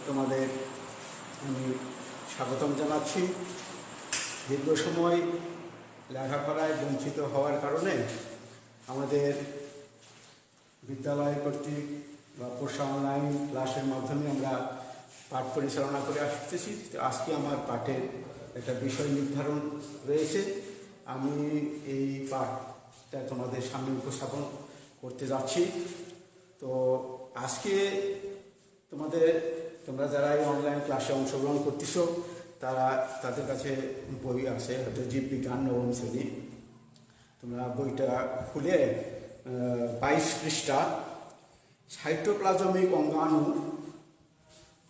তোমাদের আমি স্বাগতম জানাচ্ছি। দীর্ঘ সময় লেখাপড়ায় বঞ্চিত হওয়ার কারণে আমাদের বিদ্যালয় কর্তৃক বা পোষা অনলাইন ক্লাসের মাধ্যমে আমরা পাঠ পরিচালনা করে আসতেছি। আজকে আমার পাঠের একটা বিষয় নির্ধারণ রয়েছে। আমি এই পাঠটা তোমাদের সামনে উপস্থাপন করতে যাচ্ছি। তো আজকে তোমরা যারা এই অনলাইন ক্লাসে অংশগ্রহণ করতেছো তাদের কাছে বই আছে, হয়তো জীববিজ্ঞান নবম শ্রেণী। তোমরা বইটা খুলে 22 পৃষ্ঠা সাইটোপ্লাজমিক অঙ্গাণু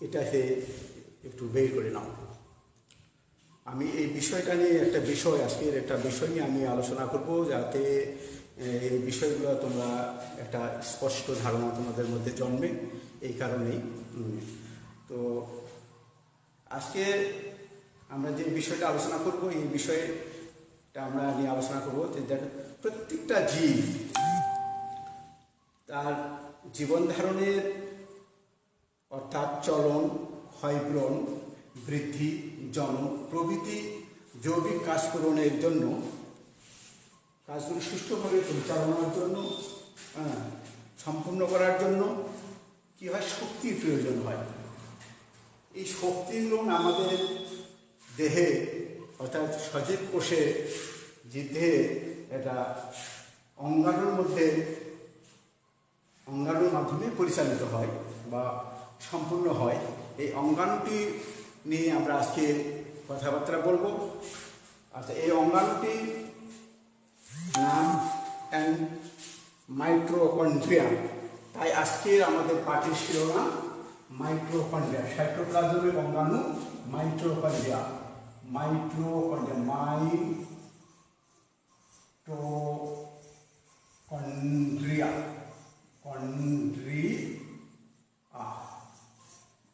এটাকে একটু বের করে নাও। আমি এই বিষয়টা নিয়ে আজকের একটা বিষয় নিয়ে আমি আলোচনা করব, যাতে এই বিষয়গুলো তোমরা একটা স্পষ্ট ধারণা তোমাদের মধ্যে জন্মে। এই কারণেই তো আজকে আমরা যে বিষয়টা আলোচনা করব, এই বিষয়টা আমরা নিয়ে আলোচনা করব যে প্রত্যেকটা জীব তার জীবন ধারণের অর্থাৎ চলন, ক্ষয়পূরণ, বৃদ্ধি, জন্ম প্রভৃতি জৈবিক কাজ পূরণের জন্য, কাজগুলি সুষ্ঠুভাবে পরিচালনার জন্য, সম্পূর্ণ করার জন্য কি হয়, শক্তির প্রয়োজন হয়। এই শক্তিগুলো আমাদের দেহে অর্থাৎ সজীব কোষে যে দেহে এটা অঙ্গাণুর মাধ্যমে পরিচালিত হয় বা সম্পূর্ণ হয়। এই অঙ্গাণুটি নিয়ে আমরা আজকে কথাবার্তা বলবো। আচ্ছা, এই অঙ্গাণুটি নাম মাইটোকন্ড্রিয়া। তাই আজকের আমাদের পাঠের শিরোনাম মাইটোকন্ড্রিয়া। Cytoplasmic অঙ্গাণু mitochondria.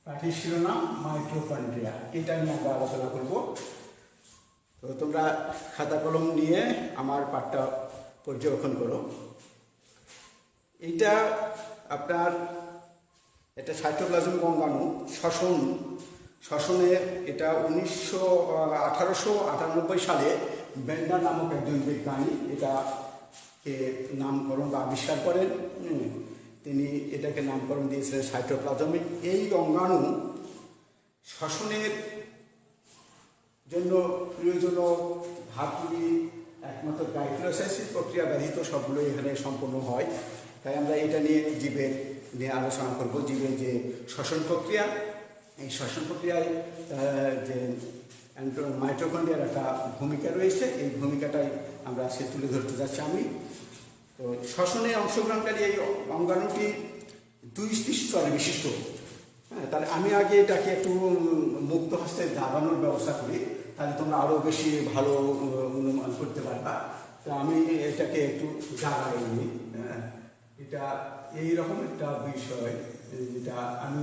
পাঠের শিরোনাম মাইটোকন্ড্রিয়া। এটা নিয়ে আমরা আলোচনা করব। তো তোমরা খাতা কলম নিয়ে আমার পাঠটা পর্যবেক্ষণ করো। এইটা আপনার এটা সাইটোপ্লাজমিক অঙ্গাণু শ্বসনে এটা 1898 সালে বেন্ডার নামক একজন বিজ্ঞানী এটাকে নামকরণ বা আবিষ্কার করেন। তিনি এটাকে নামকরণ দিয়েছিলেন সাইটোপ্লাজমিক। এই অঙ্গাণু শ্বসনের জন্য প্রয়োজনীয় ধাপগুলি একমাত্র গ্লাইকোলাইসিস প্রক্রিয়া ব্যতীত সবগুলো এখানে সম্পন্ন হয়। তাই আমরা এটা নিয়ে জীবের নিয়ে আলোচনা করব। জীবের যে শ্বসন প্রক্রিয়া, এই শ্বসন প্রক্রিয়ায় যে মাইটোকন্ড্রিয়ার একটা ভূমিকা রয়েছে, এই ভূমিকাটাই আমরা আজকে তুলে ধরতে যাচ্ছি আমি। তো শ্বসনে অংশগ্রহণকারী এই অঙ্গাণুটি 2 স্তরে বিশিষ্ট। তাহলে আমি আগে এটাকে একটু মুক্ত হস্তে দাবানোর ব্যবস্থা করি, তাহলে তোমরা আরও বেশি ভালো অনুমান করতে পারবা। তো আমি এটাকে একটু জাগাই নিই। এটা এইরকম একটা বিষয় যেটা আমি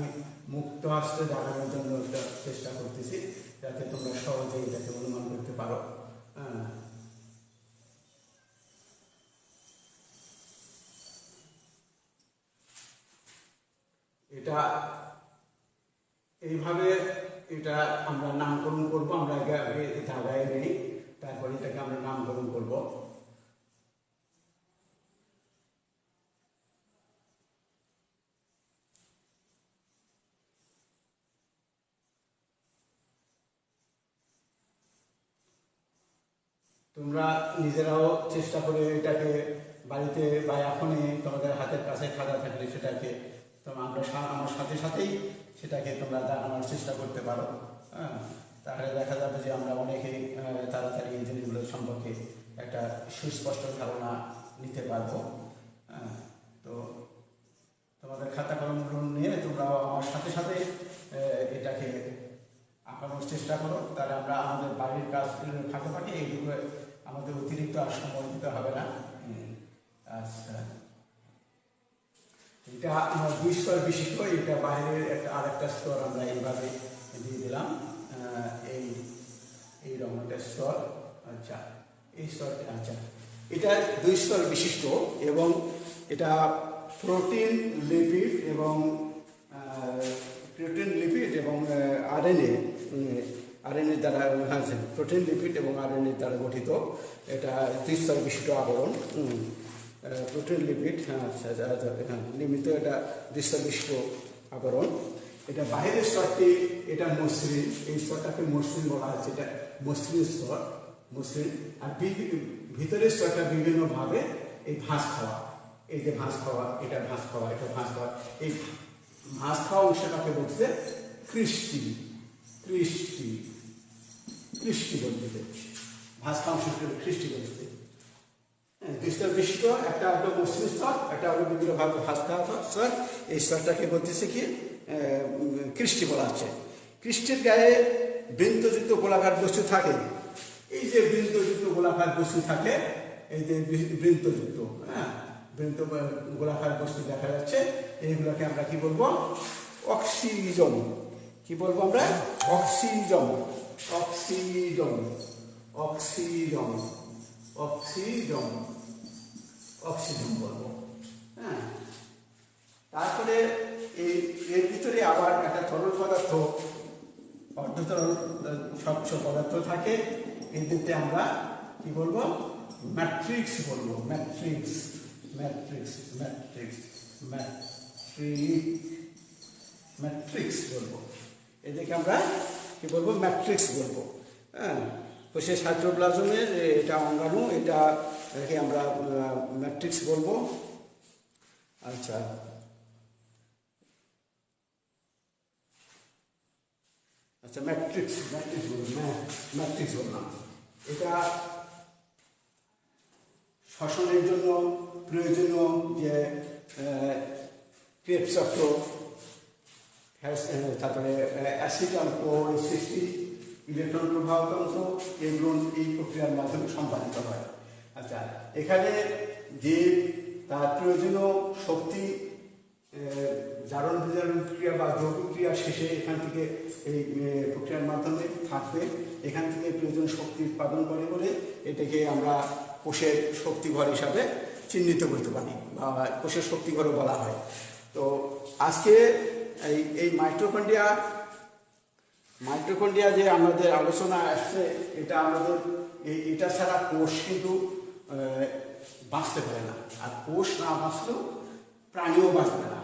মুক্ত হস্তে জাগানোর জন্য একটা চেষ্টা করতেছি, যাতে তোমরা সহজেই এটাকে অনুমান করতে পারো। এটা এইভাবে এটা আমরা নামকরণ করবো। আমরা আগে জায়গায় নেই, তারপরে এটাকে আমরা নামকরণ করব। তোমরা নিজেরাও চেষ্টা করে এটাকে বাড়িতে বা এখনই তোমাদের হাতের কাছে খাতা থাকলে সেটাকে আমার সাথে সাথেই সেটাকে তোমরা জানানোর চেষ্টা করতে পারো। তাহলে দেখা যাবে যে আমরা অনেকেই তাড়াতাড়ি এই জিনিসগুলো সম্পর্কে একটা সুস্পষ্ট ধারণা নিতে পারবো। তো তোমাদের খাতা কলমগুলো নিয়ে তোমরা আমার সাথে সাথে এটাকে আঁকানোর চেষ্টা করো। তাহলে আমরা আমাদের বাড়ির কাজগুলো ফাঁকে এইগুলো আমাদের অতিরিক্ত আর সময় দিতে হবে না। আচ্ছা, এটা আমার 2 স্তর বিশিষ্ট। এটা বাইরের আরেকটা স্তর আমরা এইভাবে দিয়ে দিলাম। এই রকমটা স্তর। আচ্ছা, এই স্তরটা আচ্ছা এটা 2 স্তর বিশিষ্ট এবং এটা প্রোটিন লিপিড এবং আরএনএ আরএনএ দ্বারা প্রোটিন লিপিড এবং আরএনএ দ্বারা গঠিত এটা ত্রিস্তর বিশিষ্ট আবরণ। প্রোটিন লিপিড নির্মিত এটা ত্রিস্তর বিশিষ্ট আবরণ। এটা বাইরের স্তরটি এটা মসৃণ, এই স্তরটাকে মসৃণ বলা হচ্ছে, এটা মসৃণ স্তর, মসৃণ। আর ভিতরের স্তরটা বিভিন্নভাবে এই ভাঁজ খাওয়া, এই যে ভাঁজ খাওয়া, এটা ভাঁজ খাওয়া, এটা ভাঁজ খাওয়া, এই ভাঁজ খাওয়া অংশটাকে বলতে কৃষ্টি, কৃষ্টি, কৃষ্টি বলতে, ভাঁজ খাওয়া অংশটাকে কৃষ্টি বলতে। স্তর বিশিষ্ট একটা হলো মসৃণ স্তর, একটা হলো বিভিন্নভাবে ভাঁজ খাওয়া স্তর। এই স্তরটাকে বলতেছে কি কৃষ্টি বলা হচ্ছে। কৃষ্টির গায়ে বৃন্তযুক্ত গোলাকার বস্তু থাকে, এই যে বৃন্তযুক্ত গোলাকার বস্তু থাকে, এই যে বৃন্তযুক্ত বৃন্ত গোলাকার বস্তু দেখা যাচ্ছে, এইগুলোকে আমরা কি বলবো? অক্সিজম। কি বলবো আমরা? অক্সিজম, অক্সিজম, অক্সিজম, অক্সিজম, অক্সিজেন বলবো। তারপরে এর ভিতরে আবার একটা তরল পদার্থ, অর্ধতরল স্বচ্ছ পদার্থ থাকে, এদেরকে আমরা কি বলবো? ম্যাট্রিক্স বলবো, matrix, matrix, matrix, matrix, matrix বলবো। এদেরকে আমরা কি বলবো? ম্যাট্রিক্স বলবো। কোষের সাইটোপ্লাজমের এটা অঙ্গাণু, এটাকে আমরা ম্যাট্রিক্স বলবো। আচ্ছা, আচ্ছা ম্যাট্রিক্স, ম্যাট্রিক্স বলবো, ম্যাট্রিক্স বললাম। এটা শ্বসনের জন্য প্রয়োজনীয় যে ক্রেবস চক্র, তারপরে অ্যাসিটাল কোর সৃষ্টি, ইলেকট্রন প্রবাহতন্ত্র, এগুলো এই প্রক্রিয়ার মাধ্যমে সম্পাদিত হয়। আচ্ছা, এখানে যে তার প্রয়োজনীয় শক্তি জারণ বিজারণ ক্রিয়া বা যৌগিক ক্রিয়া শেষে এখান থেকে এই প্রক্রিয়ার মাধ্যমে থাকবে, এখান থেকে প্রয়োজনীয় শক্তি উৎপাদন করে বলে এটাকে আমরা কোষের শক্তিঘর হিসাবে চিহ্নিত করতে পারি বা কোষের শক্তিঘরও বলা হয়। তো আজকে এই মাইটোকন্ড্রিয়া যে আমাদের আলোচনা আসছে, এটা আমাদের এটা ছাড়া কোষ কিন্তু বাঁচতে পারে না, আর কোষ না বাঁচলেও প্রাণীও বাঁচবে না।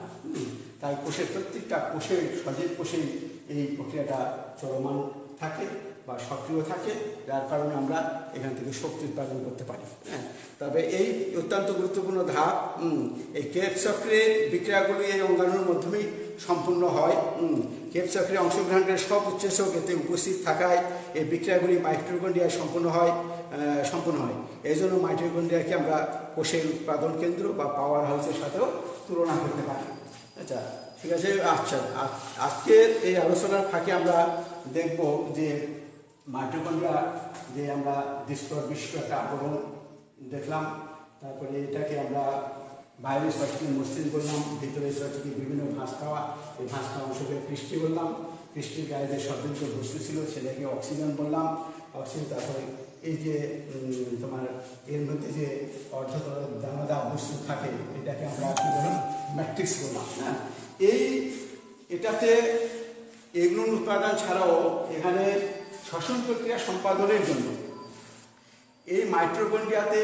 তাই কোষের প্রত্যেকটা কোষের, সজীব কোষেই এই প্রক্রিয়াটা চলমান থাকে বা সক্রিয় থাকে, যার কারণে আমরা এখান থেকে শক্তি উৎপাদন করতে পারি। তবে এই অত্যন্ত গুরুত্বপূর্ণ ধাপ, এই ক্রেবস চক্রের বিক্রিয়াগুলি এই অঙ্গাণুর মাধ্যমেই সম্পূর্ণ হয়। ক্রেবস চক্রে অংশগ্রহণের সব উৎসেচক এতে উপস্থিত থাকায় এই বিক্রিয়াগুলি মাইটোকন্ড্রিয়ায় সম্পূর্ণ হয়। এই জন্য মাইটোকন্ড্রিয়াকে আমরা কোষের উৎপাদন কেন্দ্র বা পাওয়ার হাউসের সাথেও তুলনা করতে পারি। আচ্ছা, ঠিক আছে। আচ্ছা, আজকের এই আলোচনার ফাঁকে আমরা দেখব যে মাইটোকন্ড্রিয়া যে আমরা দ্বিস্তর বিশিষ্ট একটা আবরণ দেখলাম, তারপরে এটাকে আমরা বাইরের স্তরটিকে মসৃণ করলাম, ভিতরের স্তরটিকে বিভিন্ন ভাঁজ খাওয়া, এই ভাঁজ খাওয়া অংশকে কৃষ্টি বললাম। কৃষ্টির গায়ে যে সবদিকে বস্তু ছিল সেটাকে অক্সিজেন বললাম, অক্সিজেন। তারপরে এই যে তোমার এর মধ্যে যে অর্ধতল দানাদার বস্তু থাকে, এটাকে আমরা কী বললাম? ম্যাট্রিক্স বললাম। এটাতে এগুলো উৎপাদন ছাড়াও এখানে শ্বসন প্রক্রিয়া সম্পাদনের জন্য এই মাইটোকন্ড্রিয়াতে